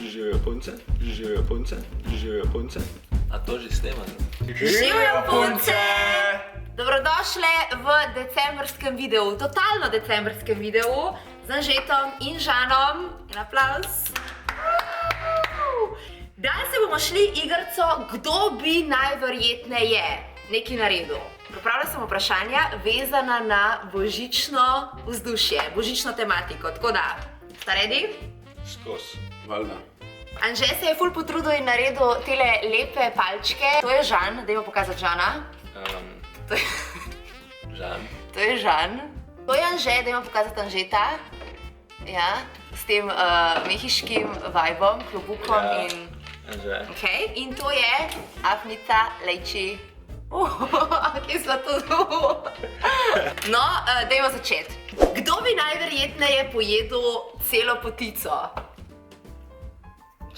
Živijo punce, živijo punce, živijo punce. A to že snemamo? Živijo punce! Dobrodošle v decembrskem videu, totalno decembrskem videu z Anžetom in Žanom. In aplauz. Danes se bomo šli igrco, kdo bi najverjetneje nekaj naredil. Pripravila sem vprašanja vezana na božično vzdušje, božično tematiko, tako da, sta ready? Skos. Valjda. Anže se je ful potrudil in naredil tele lepe palčke. To je Žan, dajmo pokazati Žana. Žan. To je Žan. To je Anže, dajmo pokazati Anžeta. Ja, s tem mehiškim vibom, klobukom Ja. in... Anže. Okay. In to je Ahmita Lejči. Kje smo to zelo? No, dajmo začeti. Kdo bi najverjetneje pojedel celo potico?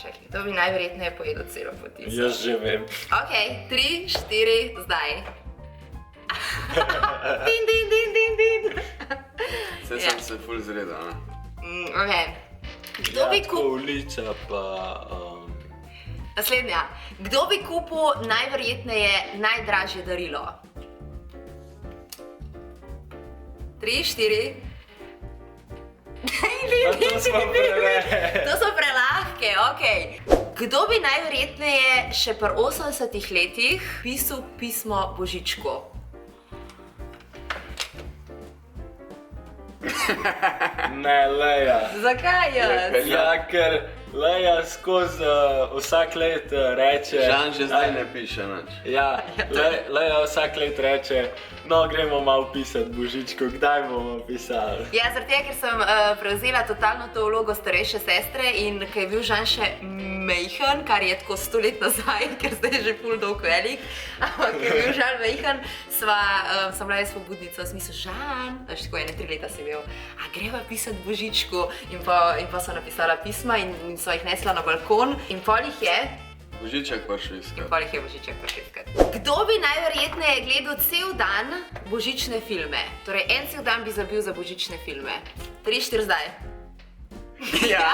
Čakaj, kdo bi najverjetneje pojedel celo potico? Jaz že vem. Ok, 3, 4, zdaj. Din, din, din, din, din. Vse sem se ful zredal, ne? Ok. Kdo bi kupil... Ulica pa... Naslednja. Kdo bi kupil najverjetneje najdražje darilo? 3, 4. To smo prelahke. To so prelahke, ok. Kdo bi najverjetneje še pri 80 letih pisal pismo Božičku? Ne, Leja. Zakaj jaz? Ja, ker Leja skozi vsak let reče... Žan že zdaj ne piše nič. Ja, Leja vsak let reče, no gremo malo pisati Božičku, kdaj bomo pisali? Ja, zaradi tega, ker sem prevzela totalno to vlogo starejše sestre in ker je bil Žan še mejhen, kar je tako 100 let nazaj, ker zdaj je že ful dolg velik, ampak ker je bil Žan mejhen, sem bila jaz pobudnica v smislu, Žan, veš, tako 3 leta si bil, a greva pisati Božičku in pa so napisala pisma in so jih nesla na balkon in pol jih je, Božiček prišel iskat. pol jih je Božiček prišel iskat. Kdo bi najverjetneje gledal cel dan božične filme? Torej, en cel dan bi zabil za božične filme. 3, 4 zdaj. Ja.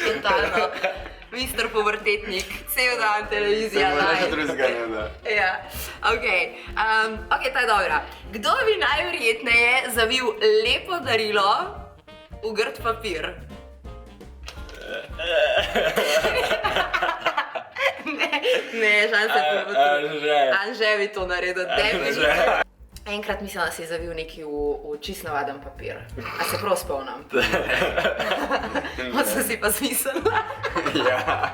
Totalno. Mister Povrtetnik, cel dan televizija. Se mu daj. nič drugega ne da. Ja, ok, ta je dobra. Kdo bi najverjetneje zavil lepo darilo v grd papir? Ne, Žan se potrudi. Anže bi to naredil, definitivno. Enkrat mislim, da si je zavil neki v čist navaden papir. A se prav spomnim? Od sem si pa zmislila. Ja.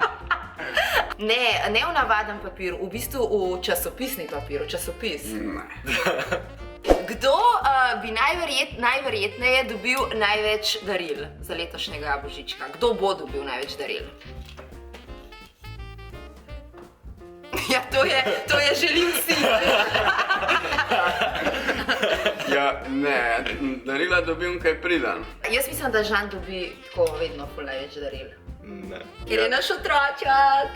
Ne v navaden papir, v bistvu v časopisni papir, v časopis. Ne. Kdo bi najverjetneje dobil največ daril za letošnjega Božička? Kdo bo dobil največ daril? Ja, to je želim si. Ja, ne, darila dobim kaj pridan. Jaz mislim, da Žan dobi tako vedno ful največ daril. Ne. Ker je naš otročak.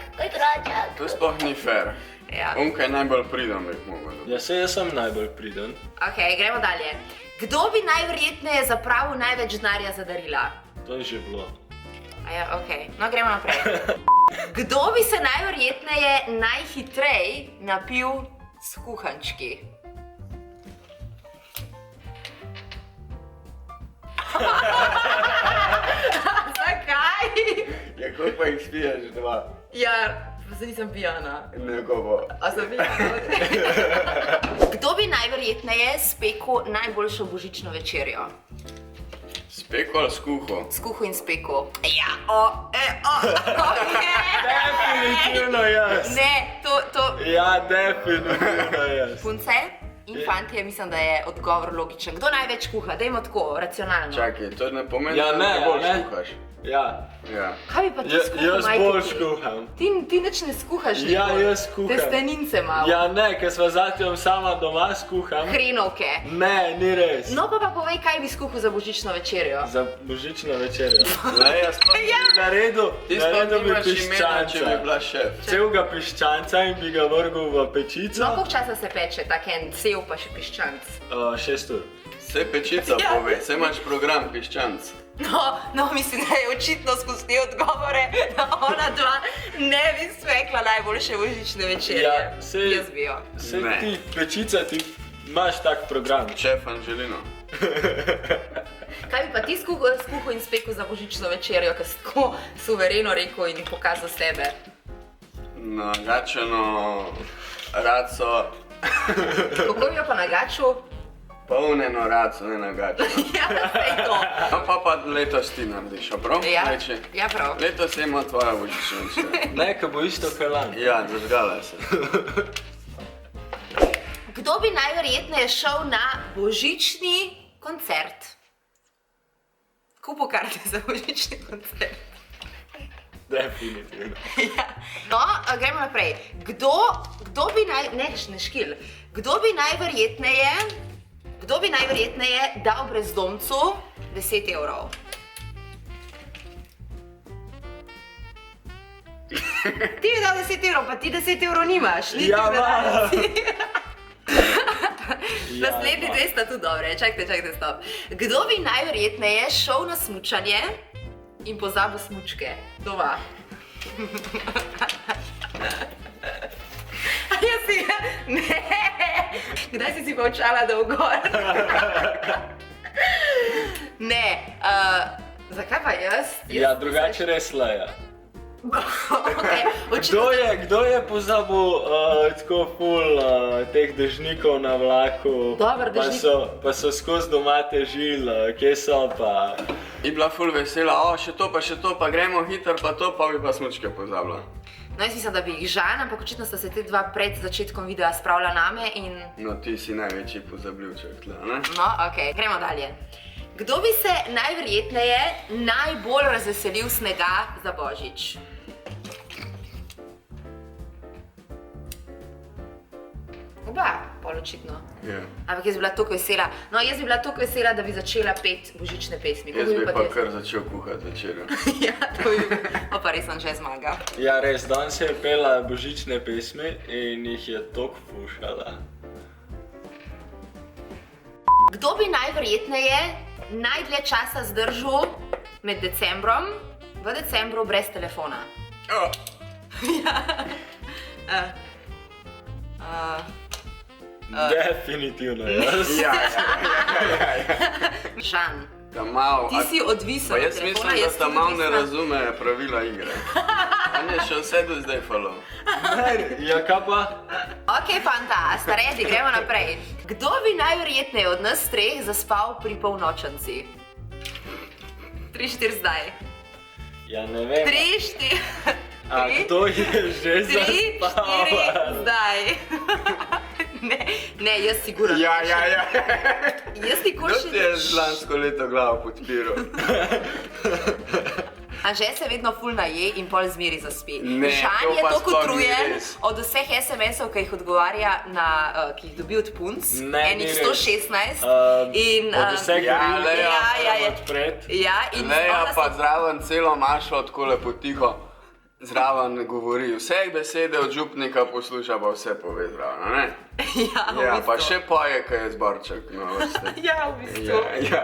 To sploh ni fair. Ja. On kaj najbolj pridan bi jih mogel dobiti. Ja, se jaz sem najbolj priden. Ok, gremo dalje. Kdo bi najverjetneje zapravil največ denarja za darila? To je že bilo. Ja, ok, no gremo naprej. Kdo bi se najverjetneje najhitrej napil s kuhančki? Zakaj? Ja, koliko pa jih spiješ, dva? Ja, zdaj nisem pijana. Nekovo. A sem pijana? Kdo bi najverjetneje spekel najboljšo božično večerjo? Speko ali skuho? Skuho in spekel. Ja, Definitivno jaz. Ne, to... Ja, definitivno jaz. Punce in fantje, mislim, da je odgovor logičen. Kdo največ kuha? Dajmo tako, racionalno. Čakaj, to ne pomeni, Ja, da ne, ne boš ne. skuhaš. Ja. Ja. Kaj bi pa ti skuhal, Jaz majko bolj ti? skuham. Ti nič ne skuhaš Ja, nikoli. jaz skuham. Testenince malo. Ja, ne, ker sva zatjem sama doma skuham. Hrenovke. Ne, ni res. No pa povej, kaj bi skuhal za božično večerjo. Za božično večerjo. Le, jaz pa Naredil ti sploh bi nimaš imena, če bi piščanca. bila šef. Celega piščanca in bi ga vrgel v pečico. No, koliko časa se peče, tak en cev pa še piščanc? 6 ur. Vse pečica Ja. pove, vse imaš program piščanc. No, mislim, da je očitno skozi te odgovore, da ona dva ne bi spekla najboljše božične večerje. Ja, sej- Jaz bi jo. Sej Ne. ti, pečica, ti imaš tak program. Šef Anželino. Kaj bi pa ti skuhal in spekel za božično večerjo, ker si tako suvereno rekel in pokazal sebe? Nagačeno raco, Kako bi jo pa nagačil? polneno raco, ne nagačeno. Ja, sej to. No pa letos ti narediš, a prav? Ja, Reči. ja prav. Letos ima tvoja božična večerja. Ne, ko bo isto kalan. Ja, zažgala se. Kdo bi najverjetneje šel na božični koncert? Kupo karte za božični koncert. Definitivno. Ja. No, gremo naprej. Kdo bi najverjetneje dal brezdomcu 10 evrov? Ti bi dal 10 evrov, pa ti 10 evrov nimaš. Niti Ja, v denarnici. Ja, Naslednji dve sta tu dobre, čakajte, stop. Kdo bi najverjetneje šel na smučanje in pozabil smučke doma? A jaz si ga... Ne! Kdaj si pa učala, da v gor? Ne, zakaj pa jaz? Ja, drugače res leja. Okay, očitno... Kdo je pozabil tako ful teh dežnikov na vlaku? Dober dežnik. Pa so skozi doma težili, kje so pa... Je bila ful vesela, še to, pa gremo hitro, pa to, pa bi pa smučke pozabila. No, jaz mislim, da bi jih žal, ampak očitno sta se te dva pred začetkom videa spravila name in... No, ti si največji pozabljivček tle, ne? No, ok, gremo dalje. Kdo bi se najverjetneje najbolj razveselil snega za Božič? Oba, pol očitno. Ja. Ampak jaz bi bila toliko vesela. No, jaz bi bila toliko vesela, da bi začela peti božične pesmi. Jaz bi pa kar začel kuhati večerjo. Ja, to bi bil. O, pa res sem že zmagal. Ja, res, danes je pela božične pesmi in jih je toliko fušala. Kdo bi najverjetneje najdlje časa zdržal med decembrom, v decembru brez telefona? Oh. Definitivno, jaz. Ja. Žan, Da mal, ti si odvisen pa od jaz telefona, mislim, da sem ta mal ne odvisna. razume pravila igre. A ne, še vse do zdaj falo. Ja, kaj pa? Ok, fanta, a sta redi, gremo naprej. Kdo bi najverjetneje od nas treh zaspal pri polnočnici? 3-4 zdaj. Ja, ne vem. 3-4. A kdo je že 3-4 zaspal? zdaj. Ne, jaz sigurno. Ja. Jaz nikoli Kdo še ti je lansko leto glavo podpiral? Anže se vedno ful naje in pol zmeri zaspi. Ne, Žan to je pa toliko sploh ni utrujen res. od vseh SMS-ov, ki jih odgovarja na, ki jih dobi od punc, Ne, enih ni res. 116 in... Od vseh ja, govoril, ja. odpred. Ja, in Leja ona pa so- zraven celo mašo takole potiho zraven govori. Vse besede od župnika posluša, pa vse pove zraven, ne? Ja, v Ja, pa bistvu. še poje, kaj je zborček na vrsti. Ja, v bistvu. Ja.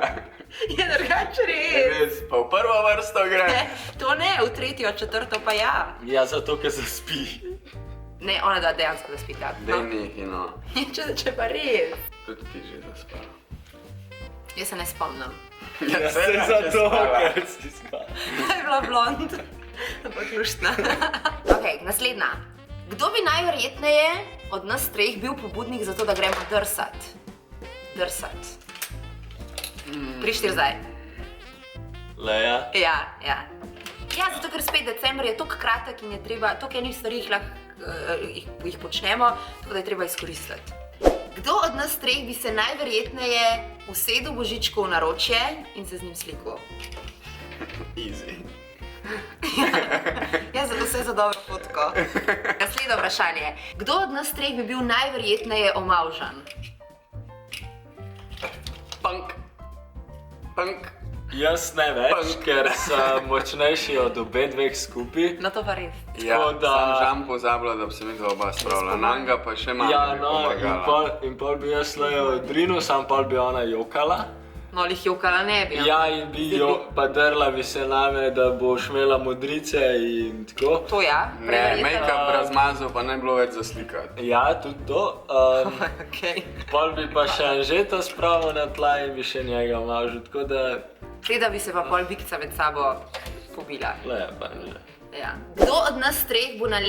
Je drugače res. Res, pa v prvo vrsto gre. Ne, to ne, v tretjo, četrto pa ja. Ja, zato, ker zaspi. Ne, ona da dejansko zaspi tako. Dej nehi, no. Če pa res. Tudi ti že zaspala. Jaz se ne spomnim. Ja, se seveda, če zato, spala. ker si spal. Da je bila blond, ampak luštna. Ok, naslednja. Kdo bi najverjetneje od nas treh bil pobudnik za to, da gremo drsat? Drsat. 3-4 zdaj. Leja. Ja. Ja, zato ker spet december je toliko kratek in je treba, toliko enih stvari jih počnemo, tako da je treba izkoristiti. Kdo od nas treh bi se najverjetneje usedel Božičku v naročje in se z njim slikal? Easy. Ja, zato vse za dobro fotko. Naslednje vprašanje. Kdo od nas treh bi bil najverjetneje omavžan? Punk. Jaz ne več, Punk. ker sem močnejši od obe dveh skupaj. No to pa res. Ja, Tako da- sam žam pozabila, da bi se mi dva oba spravila. Nanga pa še malo Ja, bi no, pomagala. in pol bi jaz lejo drinil, sam pol bi ona jokala. No, jih jokala ne bi. Ja, in bi jo pa drla bi se name, da boš imela modrice in tako. To ja. Ne, make-up razmazal, pa ne bilo več za slikati. Ja, tudi to. Okay. Pol bi pa še Anžeta spravil na tla in bi še njega mažil, tako da... Da bi se pa pol bikca med sabo pobila. Le, pa že. Ja. Kdo od nas treh bo na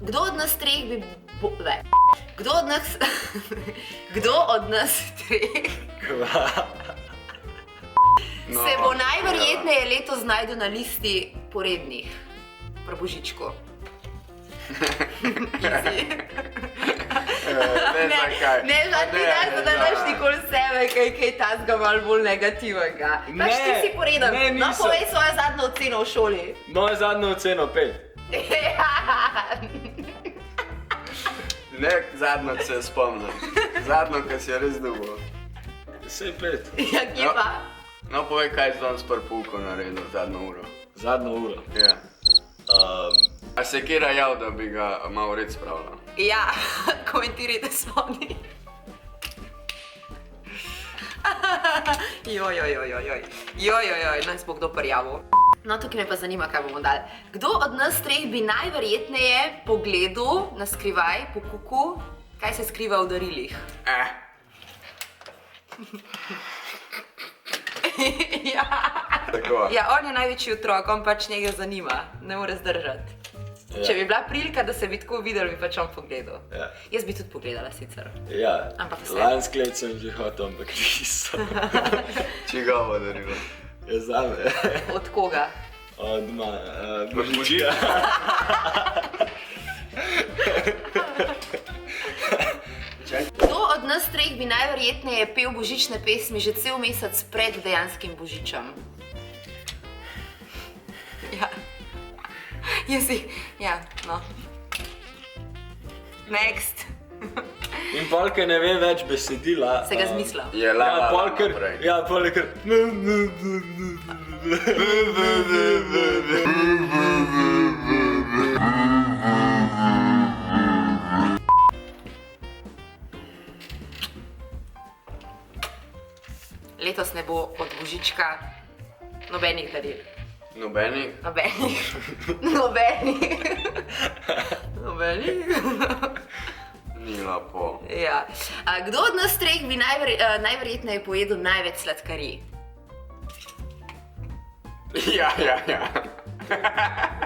Kdo od nas treh bi... Kdo od nas treh No, se bo najverjetneje letos znašel na listi porednih pri Božičku? Ne, zakaj. Ne, ti da daš nikoli sebe, kaj tazga malo bolj negativnega. Pač ti si poreden. ne, No, nisem. povej svojo zadnjo oceno v šoli. Moja zadnja ocena 5. Ne, zadnjo se spomnim. Zadnjo, ki si jo res dobil. Vse 5. Ja, kje pa? No, povej, kaj si danes pri pouku naredil zadnjo uro. Zadnjo uro. Ja. A se kera jav, da bi ga malo red spravila? Ja, komentirajte spomni. Joj, naj bo kdo prijavil. No, tukaj me pa zanima, kaj bomo dali. Kdo od nas treh bi najverjetneje pogledal na skrivaj po kuku, kaj se skriva v darilih? Ja. Tako. Ja, on je največji otrok, on pač njega zanima, ne more zdržati. Ja. Če bi bila prilika, da se bi tako videl, bi pač on pogledal. Ja. Jaz bi tudi pogledala sicer. Ja, Ampak vse. lansko leto sem že hotel, ampak nisem. Čigava darila? Je zame. Od koga? Od Božička. Božička. Kdo od nas treh bi najverjetneje pel božične pesmi že cel mesec pred dejanskim božičem? Ja. Jaz si, ja, no. Next. In polka ne ve več besedila. Se ga zmislil. Je la Ja, polkar, naprej. ja, polkar. Letos ne bo od božička nobenih daril. Nobenih? Nobenih. Ni lepo. Ja. Kdo od nas treh bi najverjetneje pojedel največ sladkarij? Ja.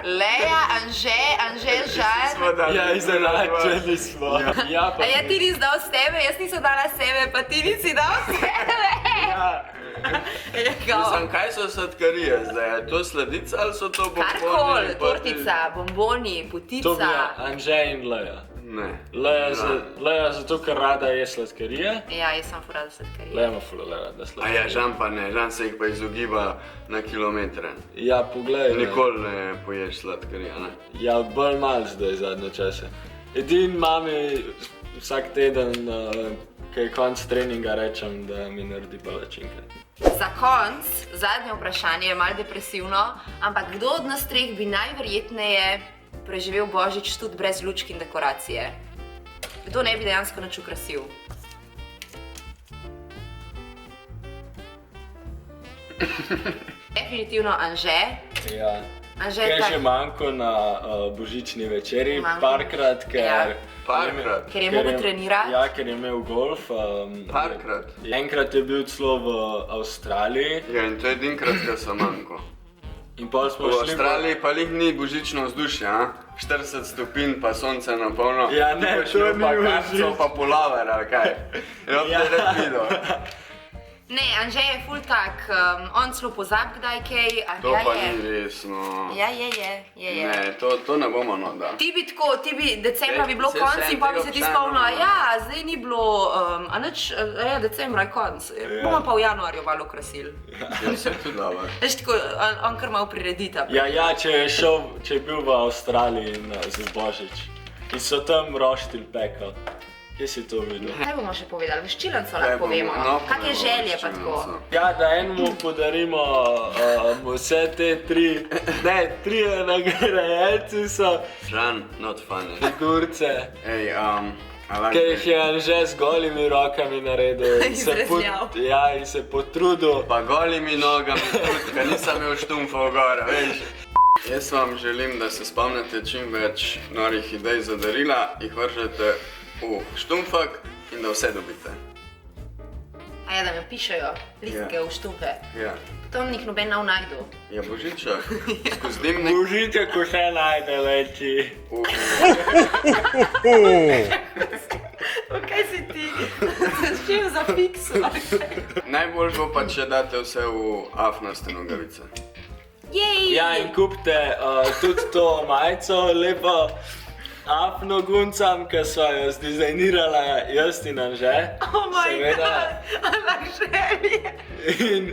Leja, Anže, Žan. Smo dali. Ja, izenačeni smo. Ja, pa... A ja, ti nisi dal sebe, jaz nisem dala sebe, pa ti nisi dal sebe. Ja. Ja, kao. Mislim, kaj so sladkarije zdaj? Je to sladica ali so to bomboni? Karkoli, tortica, bomboni, To bi potica. Anže in Leja. Ne. Leja zato, ker rada je sladkarije. Ja, jaz sem furala sladkarije. Leja ima ful rada A ja, sladkarije. Žan pa ne, Žan se jih pa izogiba na kilometre. Ja, poglej. ne. Nikoli ne poješ sladkarija, ne? Ja, bolj malo zdaj zadnje čase. Edin mami vsak teden, ko je konc treninga, rečem, da mi naredi palačinke. Za konc, zadnje vprašanje je malo depresivno, ampak kdo od nas treh bi najverjetneje preživel božič tudi brez lučk in dekoracije? Kdo ne bi dejansko nič ukrasil? Definitivno Anže. Ja. Anže Kaj tak- že manjko na božični večeri, Manjko. parkrat, ker... Ja. Parkrat. Ker je mogel trenirati. Ja, ker je imel golf. Parkrat. Enkrat je bil celo v Avstraliji Ja, in to je edinkrat, kar sem manjko. in pol smo V šli... Avstraliji pa lih ni božično vzdušje, a? 40 stopinj pa sonce na polno. Ja, ne, Ti boš to imel ni pa božič. karco pa pulaver, ali kaj? Ja, Ja. bi rad videl. Ne, Anže je ful tak, on celo pozab kdaj kaj. To ja, pa je. ni resno. Ja, je. Ne, to ne bomo no da. Ti bi decembra bi bilo Se- konc se in pa bi se ti tega spomnila, vprašanja ja, zdaj ni bilo, a nič, ja, decembra je konc. Bomo pa v januarju malo krasili. Ja, se tudi dobro. Veš, tako, on kar malo priredita. Ja, če je bil v Avstraliji za Božič in so tam roštilj pekel. Kje si to videl? Kaj bomo še povedali? Veščilenco Kaj lahko bomo? povemo. No, Kakšne povemo želje pa veščilnico. tako? Ja, da enemu podarimo vse te tri nagrajenci so Žan, not funny. figurce. Ej, ki jih je Anže z golimi rokami naredil. Izrezljal. Ja, in se potrudil. Pa golimi nogami, tudi, ker nisem imel štumfov gora, veš. Jaz vam želim, da se spomnite čim več norih idej za darila, jih vržete v štumfak in da vse dobite. A ja, da me pišejo listke v štupe. Ja. Potem jih noben nav najdu. Ja, Božiček, skozi dimnik. Božiček še najde večji. Kaj si ti? S čim za fiksu? Najbolj bo pa, če date vse v afnaste nogavice. Jej! Ja, in kupite tudi to majico lepo afno guncam, ki so jo zdizajnirala jaz in Anže. Oh my god, Anže. In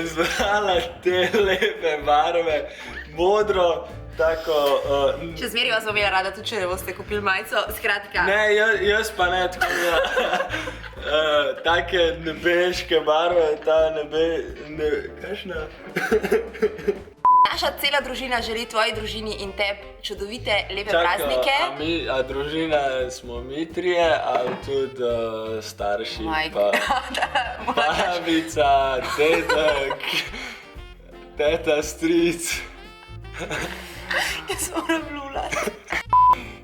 zbrala te lepe barve, modro, tako... Še zmeri vas bom imela rada, tudi če ne boste kupili majico. Skratka. Ne, jaz pa ne tako take nebeške barve, ta kakšna? Naša cela družina želi tvoji družini in tebi čudovite, lepe praznike. A družina smo mi trije, ali tudi starši, pa babica, dedek, teta, stric. Jaz moram blulati.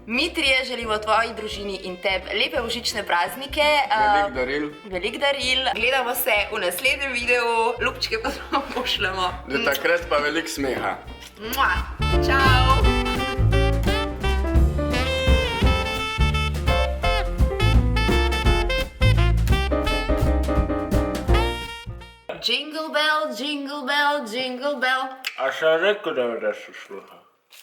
Mi trije želimo tvoji družini in tebi lepe božične praznike. Velik daril. Velik daril. Gledamo se v naslednjem videu, ljubčke pa smo pošljemo. Do takrat pa velik smeha. Mua. Čau! Jingle bell, jingle bell, jingle bell. A še rekel, da sluha.